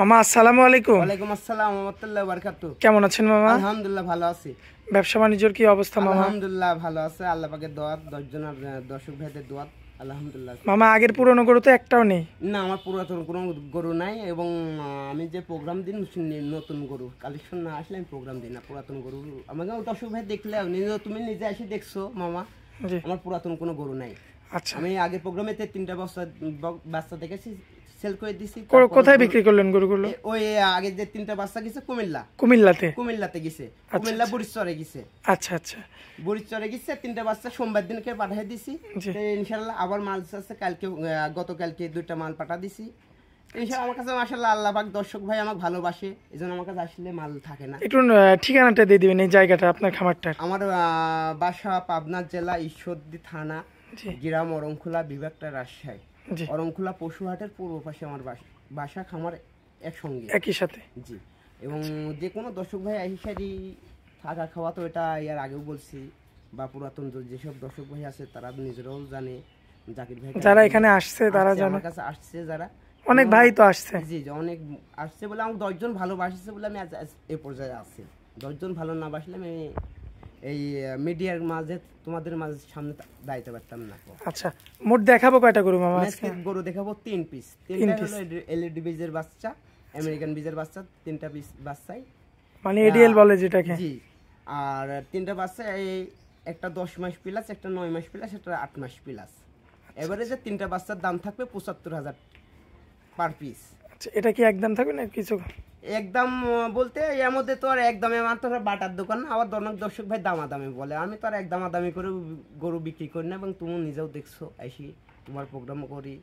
মামা আসসালামু আলাইকুম। ওয়ালাইকুম আসসালাম ওয়া রাহমাতুল্লাহি ওয়া বারাকাতুহু। কেমন আছেন মামা? আলহামদুলিল্লাহ ভালো আছি। ব্যবসা বাণিজ্যের কি অবস্থা মামা? আলহামদুলিল্লাহ ভালো আছে, আল্লাহ পাকের দোয়া, 10 জনের দর্শক ভাইদের দোয়া, আলহামদুলিল্লাহ। মামা আগের পুরনো গরু তো একটাও নেই? না, আমার পুরাতন কোনো গরু নাই, এবং আমি যে প্রোগ্রাম দিন নতুন গরু কালেকশন না আসলে আমি প্রোগ্রাম দিই না। পুরাতন গরু আমাকে দর্শক ভাই দেখলে তুমি নিজে এসে দেখছো মামা, আমার পুরাতন কোনো গরু নাই। আচ্ছা, আমি আগের প্রোগ্রামেতে 3টা বাচ্চা দেখেছি, সেল করে দিছি। কোথায় বিক্রি করলেন গরুগুলো? ওই আগে যে 3টা বাচ্চা গেছে কুমিল্লাতে গেছে, কুমিল্লা বুড়িচরে গেছে। আচ্ছা আচ্ছা, বুড়িচরে গেছে 3টা বাচ্চা সোমবার দিনকে পাঠিয়ে দিছি। ইনশাআল্লাহ আবার মাল আছে, কালকে গতকালকে 2টা মাল পাঠা দিছি। ইনশাআল্লাহ আমার কাছে মাশাআল্লাহ আল্লাহ পাক দর্শক ভাই আমাকে ভালোবাসে, এজন্য আমার কাছে আসলে মাল থাকে না। একটু ঠিকানাটা দিয়ে দিবেন, এই জায়গাটা আপনার খামারটার। আমার বাসা পাবনা জেলা ঈশ্বরদী থানা, গ্রাম অরংখোলা, বিভাগটা রাজশাহী। অরংখোলা পশুহাটের পূর্ব পাশে আমার বাসা, খামার একসঙ্গে একই সাথে। জি, এবং যে কোনো দর্শক ভাই আইসারি থাকা খাওয়া তো এটা এর আগেও বলছি, বা পুরাতন যেসব দর্শক ভাই আছে তারা নিজেরাও জানে, জাকির ভাই যারা এখানে আসছে তারা জানে, আমার কাছে আসছে যারা, অনেক ভাই তো আসছে। জি অনেক আসছে বলে আমাকে 10 জন ভালোবাসছে বলে আমি আজ এ পর্যায়ে আছি। 10 জন ভালো না বাসলে আমি এই মিডিয়ার মাঝে তোমাদের মাঝে সামনে দাঁড়াইতে পারতাম না। আচ্ছা, মোট দেখাবো কয়টা গরু মামা? আজকে গরু দেখাবো 3 পিস। 3টা হলো এলইডি বীজের বাচ্চা, আমেরিকান বীজের বাচ্চা, 3টা পিস বাচ্চাই মানে এডিএল বলে যেটাকে। জি, আর 3টা বাচ্চা, এই একটা 10 মাস প্লাস, একটা 9 মাস প্লাস, একটা 8 মাস প্লাস। এবারে যে 3টা বাচ্চার দাম থাকবে 75,000 পার পিস। আচ্ছা, এটা কি একদম থাকবে না কিছু? একদম বলতে এর মধ্যে তো আর একদমে, আমার তো বাটার দোকান, আবার অনেক দর্শক ভাই দামাদামি বলে, আমি তো আর দামাদামি করে গরু বিক্রি করি না। এবং তুমি নিজেও দেখছো, আইসি তোমার প্রোগ্রাম করি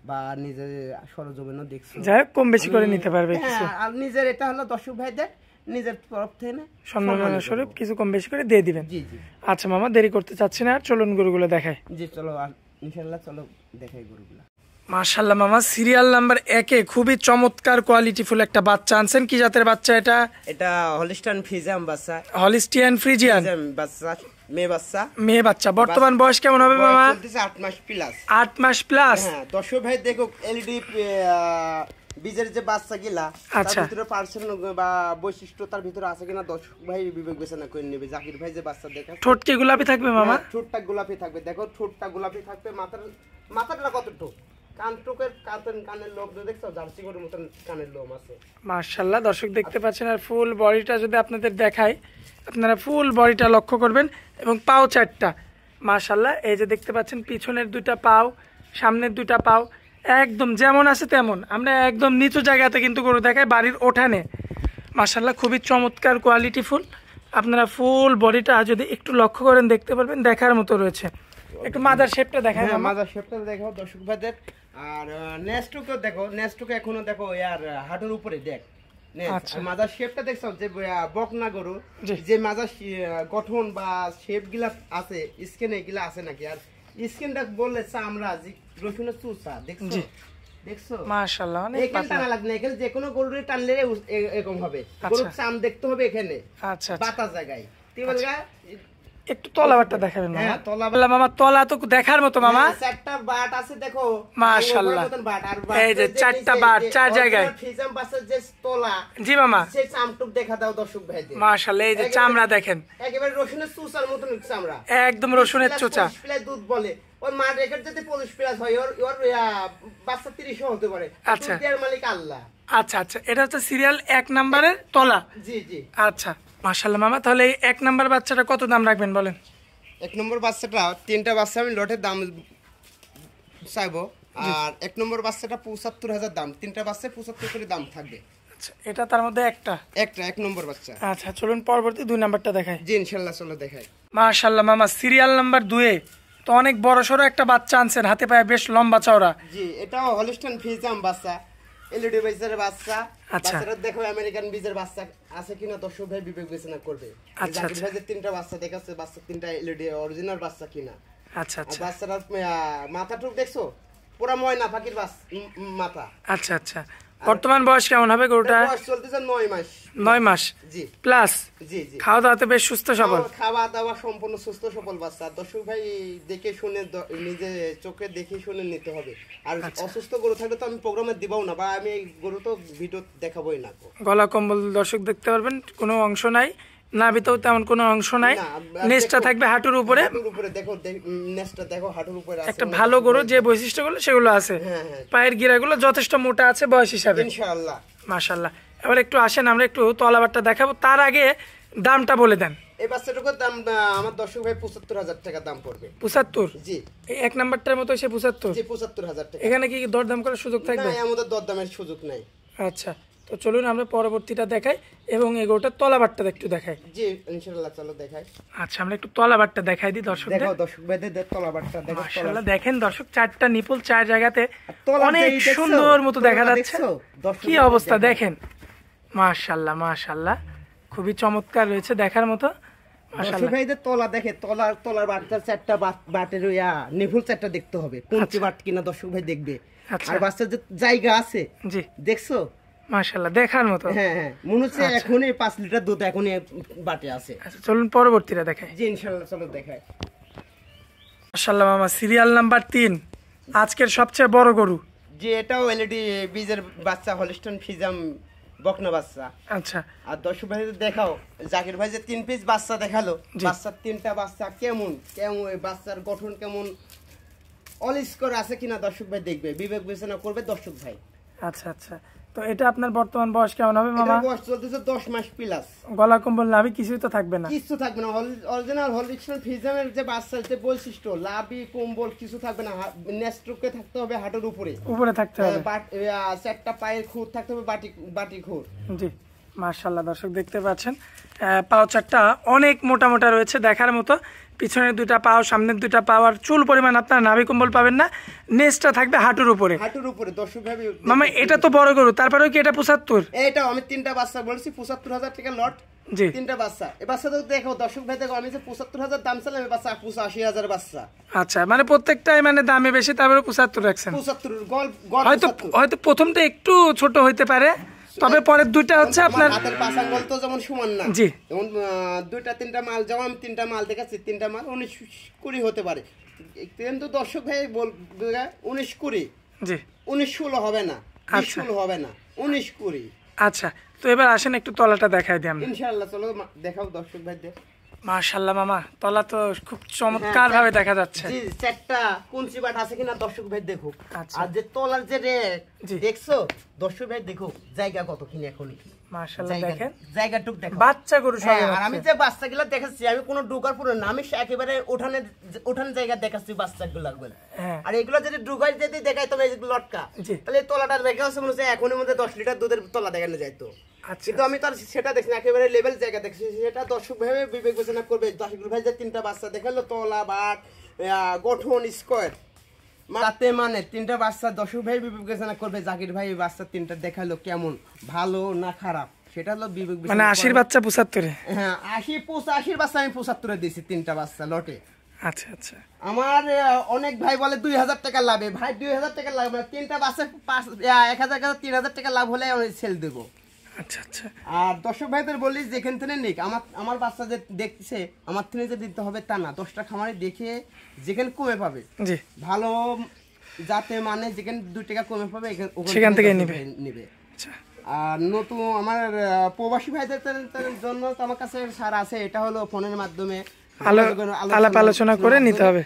বা নিজের সরজমিনও দেখছো, যাই হোক কম বেশি করে নিতে পারবে কিছু। আর নিজের এটা হলো দর্শক ভাইদের নিজের তরফ থেকে সম্মাননা স্বরূপ কিছু কম বেশি করে দিয়ে দিবেন। জি জি। আচ্ছা মামা, দেরি করতে চাচ্ছি না, আর চলুন গরুগুলো দেখাই। জি চলো, ইনশাআল্লাহ চলো দেখাই গরুগুলো। মাশাআল্লাহ মামা, সিরিয়াল নাম্বার 1-এ খুবই চমৎকার কোয়ালিটিফুল একটা বাচ্চা আনছেন। কি জাতের বাচ্চা এটা? এটা হলিস্টাইন ফ্রিজিয়ান বাচ্চা। হলিস্টিয়ান ফ্রিজিয়ান বাচ্চা, মেয়ে বাচ্চা। বর্তমান বয়স কেমন হবে মামা? 8 মাস প্লাস। 8 মাস প্লাস। হ্যাঁ, দর্শক ভাই দেখো এলইডি বীজের যে বাচ্চা গিলা, তার ভিতরে পার্সেন্ট বা বৈশিষ্ট্য তার ভিতরে আছে কিনা দর্শক ভাই বিবেক বিবেচনা করে নেবে। জাকির ভাই যে বাচ্চা দেখা, ঠোঁট কি গোলাপি থাকবে মামা? ঠোঁটটা গোলাপি থাকবে, দেখো ঠোঁটটা গোলাপি থাকবে। মাথাটা কতটুকু, কানের লোম দেখছো, জার্সি গরুর মতন কানের লোম আছে। মাশাআল্লাহ, দর্শক দেখতে পাচ্ছেন। আর ফুল বডিটা যদি আপনাদের দেখাই, আপনারা ফুল বডিটা লক্ষ্য করবেন, এবং পাও 4টা। মাশাআল্লাহ, এই যে দেখতে পাচ্ছেন পিছনের 2টা পাও, সামনের 2টা পাও একদম যেমন আছে তেমন। আমরা একদম নিচু জায়গাতে কিন্তু গরু দেখাই, বাড়ির ওঠানে। মাশাআল্লাহ, খুবই চমৎকার কোয়ালিটিফুল। আপনারা ফুল বডিটা যদি একটু লক্ষ্য করেন দেখতে পারবেন, দেখার মতো রয়েছে। একটু মাদার শেপটা দেখায়। মাদার শেপটা দেখো দর্শক ভাইদের। আর নেস্টুকে দেখো, নেস্টুকে এখনো দেখো ইয়ার হাঁটুর উপরে দেখ। মাদার শেপটা দেখছো, যে বকনা গরু যে মাদার গঠন বা শেপ গিলা আছে, স্কিন এগুলা আছে নাকি? আর স্কিনটা বললে চামড়া রসুনের চুচা দেখছো মাশাআল্লাহ, অনেক পাতলা। টানা লাগবে না, এখানে যে কোনো গরুরে টানলে এরকম হবে। গরুর চাম দেখতে হবে এখানে, আচ্ছা বাতা জায়গায়। তুই বলগা একটু তলাবারটা দেখাবেন মামা? হ্যাঁ, তলা মামা, তলা তো দেখার মতো মামা। 4টা বাট আছে দেখো, মাশাআল্লাহ। এই যে 4টা বাট 4 জায়গায়। ফিজাম বাসের যে তলা, জি মামা, সেই চামটুক দেখা দাও দর্শক ভাইদের। মাশাআল্লাহ, এই যে চামড়া দেখেন, একেবারে রসুনের চুচার মতন চামড়া, একদম রসুনের চুচা। প্লাস দুধ বলে ওর মা রেকর্ড যদি 40 প্লাস হয়, ওর বাচ্চা 30 হতে পারে। আচ্ছা, দুধের মালিক আল্লাহ। আচ্ছা আচ্ছা, এটা হচ্ছে সিরিয়াল 1 নাম্বারের তলা। জি জি। আচ্ছা মাশাআল্লাহ মামা, তাহলে এই 1 নাম্বার বাচ্চাটা কত দাম রাখবেন বলেন? 1 নম্বর বাচ্চাটা, 3টা বাচ্চা আমি লটের দাম চাইবো। আর 1 নম্বর বাচ্চাটা 75,000 দাম, 3টা বাচ্চা 75 করে দাম থাকবে। আচ্ছা, এটা তার মধ্যে একটা 1 নম্বর বাচ্চা। আচ্ছা, চলুন পরবর্তী 2 নাম্বারটা দেখাই। জি ইনশাআল্লাহ চলো দেখাই। মাশাআল্লাহ মামা, সিরিয়াল নাম্বার 2-এ তো অনেক বড় সরো একটা বাচ্চা আনছেন, হাতে পায়ে বেশ লম্বা চওড়া। জি, এটাও হলিস্টাইন ফ্রিজিয়ান বাচ্চা, এলইডি বীজের বাচ্চা। বাচ্চাটা দেখো আমেরিকান বীজের বাচ্চা আছে কিনা দর্শক ভাই বিবেক বিবেচনা করবে। আচ্ছা, জাকির ভাই যে 3টা বাচ্চা দেখাচ্ছে, বাচ্চা 3টা এলইডি অরিজিনাল বাচ্চা কিনা। আচ্ছা আচ্ছা, বাচ্চাটার মাথাটুক দেখছো, পুরা ময়না পাখির মাথা। আচ্ছা আচ্ছা, বর্তমান বয়স কেমন হবে গরুটা? বয়স চলতেছে 9 মাস। 9 মাস জি প্লাস। জি জি। খাওয়া দাওয়াতে বেশ সুস্থ সবল। খাওয়া দাওয়া সম্পূর্ণ সুস্থ সবল বাচ্চা। দর্শক ভাই দেখে শুনে নিজে চোখে দেখে শুনে নিতে হবে। আর অসুস্থ গরু থাকলে তো আমি প্রোগ্রামে দিবও না, বা আমি এই গরু তো ভিডিও দেখাবোই না। গলা কম্বল দর্শক দেখতে পারবেন, কোনো অংশ নাই, নাভিতেও তেমন কোনো অংশ নাই। নেজটা থাকবে হাঁটুর উপরে। হাঁটুর উপরে দেখো, নেজটা দেখো হাঁটুর উপরে আছে। একটা ভালো গরু যে বৈশিষ্ট্যগুলো সেগুলো আছে। পায়ের গিরাগুলো যথেষ্ট মোটা আছে বয়স হিসাবে ইনশাআল্লাহ। মাশাআল্লাহ। এবার একটু আসেন আমরা একটু তলাবারটা দেখাবো, তার আগে দামটা বলে দেন। এই বাচ্চাটার দাম আমার দর্শক ভাই ৭৫,০০০ টাকা দাম পড়বে। ৭৫? জি। এই এক নাম্বারটার মতো সে ৭৫? জি ৭৫,০০০ টাকা। এখানে কি দরদাম করার সুযোগ থাকবে? না, আমাদের দরদামের সুযোগ নাই। আচ্ছা, তো চলুন আমরা পরবর্তীটা দেখাই এবং এগোটার তলাবারটা একটু দেখাই। জি ইনশাআল্লাহ, চলো দেখাই। আচ্ছা, আমরা একটু তলাবারটা দেখাই দিই দর্শকদের। দেখো দর্শক ভাইদের তলাবারটা দেখো। মাশাআল্লাহ, দেখেন দর্শক, চারটা নিপল চার জায়গাতে অনেক সুন্দর মতো দেখা যাচ্ছে। কি অবস্থা দেখেন, মাশাআল্লাহ মাশাআল্লাহ, খুবই চমৎকার রয়েছে দেখার মতো। দর্শক ভাইদের তলা দেখে, তলার বাচ্চার চারটা বাটের নিপুল চারটা দেখতে হবে কোনটি বাট কিনা দর্শক ভাই দেখবে। আর বাচ্চার যে জায়গা আছে, জি দেখছো, মাশাআল্লাহ দেখার মতো। হ্যাঁ হ্যাঁ, মনে হচ্ছে এখনই 5 লিটার দুধ এখনই বাটে আছে। আচ্ছা চলুন পরবর্তীটা দেখাই। জি ইনশাআল্লাহ, চলো দেখাই। মাশাআল্লাহ মামা, সিরিয়াল নাম্বার 3, আজকের সবচেয়ে বড় গরু। জি, এটাও এলইডি বীজের বাচ্চা, হলিস্টন ফিজাম বকনা বাচ্চা। আচ্ছা, আর দর্শক ভাই দেখাও, জাকির ভাই যে 3 পিস বাচ্চা দেখালো, বাচ্চার 3টা বাচ্চা কেমন কেমন, বাচ্চার গঠন কেমন, অলিস্কর আছে কিনা দর্শক ভাই দেখবে, বিবেক বিবেচনা করবে দর্শক ভাই। আচ্ছা আচ্ছা, তো এটা আপনার বর্তমান বয়স কেমন হবে মামা? বয়স চলতেছে 10 মাস প্লাস। গলা কম্বল নাভি কিছুই তো থাকবে না? কিছু থাকবে না। অরিজিনাল হলিস্টন ফিজামের যে বাচ্চার যে বৈশিষ্ট্য, লাভি কম্বল কিছু থাকবে না। নেস্ট্রোকে থাকতে হবে হাঁটুর উপরে, উপরে থাকতে হবে। চারটা পায়ের খুর থাকতে হবে, বাটি খুর। জি মাশাআল্লাহ, দর্শক দেখতে পাচ্ছেন পাও চারটা অনেক মোটা মোটা রয়েছে দেখার মতো। পিছনের দুইটা পাও, সামনের দুইটা পাও, আর চুল পরিমাণ আপনার নাভি কম্বল পাবেন না। নেজটা থাকবে হাঁটুর উপরে। হাঁটুর উপরে দর্শক ভাই। মামা এটা তো বড় গরু, তারপরেও কি এটা 75? এইটা আমি 3টা বাচ্চা বলছি, ৭৫,০০০ টাকা লট। জি 3টা বাচ্চা। এই বাচ্চা তো দেখো দর্শক ভাই, দেখো আমি যে ৭৫,০০০ দাম চাইলাম, এই বাচ্চা ৮৫,০০০ বাচ্চা। আচ্ছা, মানে প্রত্যেকটাই মানে দামে বেশি, তারপরে 75 রাখছেন। 75 হয়তো প্রথমটা একটু ছোট হইতে পারে, তবে পরের দুইটা হচ্ছে আপনার হাতের পাছাঙ্গল তো যেমন সমান না। জি, যেমন 2টা 3টা মাল, যেমন আমি 3টা মাল দেখাচ্ছি, 3টা মাল 19-20 হতে পারে, কিন্তু দর্শক ভাই বলবে 19-20। জি, 19-16 হবে না, 20-16 হবে না, 19-20। আচ্ছা, তো এবার আসেন একটু তলাটা দেখাই দিই আমরা। ইনশাআল্লাহ, চলো দেখাও দর্শক ভাইদের। মাশাআল্লাহ মামা, তলা তো খুব চমৎকার ভাবে দেখা যাচ্ছে। জি, চারটা কুঞ্চি বাট আছে কিনা দর্শক ভাই দেখো। আর যে তলার যে রেক দেখছো দর্শক ভাই, দেখো জায়গা কতখানি এখন। মাশাআল্লাহ দেখেন, জায়গাটুক দেখো। বাচ্চা গরু সব। আর আমি যে বাচ্চাগুলো দেখাচ্ছি, আমি কোনো ঢোকার পুরো না, আমি একেবারে ওঠানের জায়গা দেখাচ্ছি বাচ্চাগুলো। আর এগুলো যদি ঢুকাই যদি দেখাই, তবে এগুলো লটকা, তাহলে তলাটা দেখা হচ্ছে মনে হচ্ছে এখনের মধ্যে 10 লিটার দুধের তলা দেখানো যায় তো। কিন্তু আমি তার সেটা দেখছি না, একেবারে লেভেল জায়গা দেখছি। সেটা দর্শক ভাবে বিবেক বিবেচনা করবে। দর্শক ভাই যে 3টা বাচ্চা দেখালো, তলা বাট গঠন স্কোয়ার মাতে, মানে 3টা বাচ্চা দর্শক ভাই বিবেক বিবেচনা করবে। জাকির ভাই বাচ্চা 3টা দেখালো কেমন, ভালো না খারাপ, সেটা হলো বিবেক বিবেচনা। মানে 80 বাচ্চা 75? হ্যাঁ, 85 বাচ্চা আমি 75 দিয়েছি 3টা বাচ্চা লটে। আচ্ছা আচ্ছা, আমার অনেক ভাই বলে 2000 টাকা লাভে, ভাই 2000 টাকা লাভ না, 3টা বাচ্চা 1000 3000 টাকা লাভ হলে আমি সেল দেবো। আচ্ছা আচ্ছা, আর দর্শক ভাইদের বলি, যেখান থেকে নিক, আমার বাচ্চা যে দেখছে আমার থেকে যে দিতে হবে তা না, 10টা খামারে দেখে যেখানে কমে পাবে, জি ভালো যাতে, মানে যেখানে 2 টাকা কমে পাবে সেখান থেকে নিবে। আর নতুন আমার প্রবাসী ভাইদের জন্য আমার কাছে সার আছে, এটা হলো ফোনের মাধ্যমে আলাপ আলোচনা করে নিতে হবে।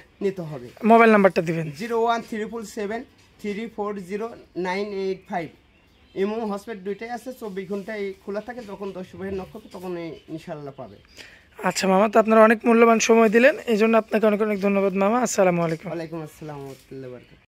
মোবাইল নাম্বারটা দিবেন। 01377 340 985। ইমো হসপিটাল দুইটাই আছে, 24 ঘন্টায় খোলা থাকে। যখন 10 ভাইয়ের নক্ষত্র তখন ইনশাআল্লাহ পাবে। আচ্ছা মামা, তো আপনারা অনেক মূল্যবান সময় দিলেন, এই জন্য আপনাকে অনেক অনেক ধন্যবাদ মামা। আসসালামু আলাইকুম। ওয়ালাইকুম আসসালাম ওয়া রাহমাতুল্লাহি ওয়া বারাকাতুহু।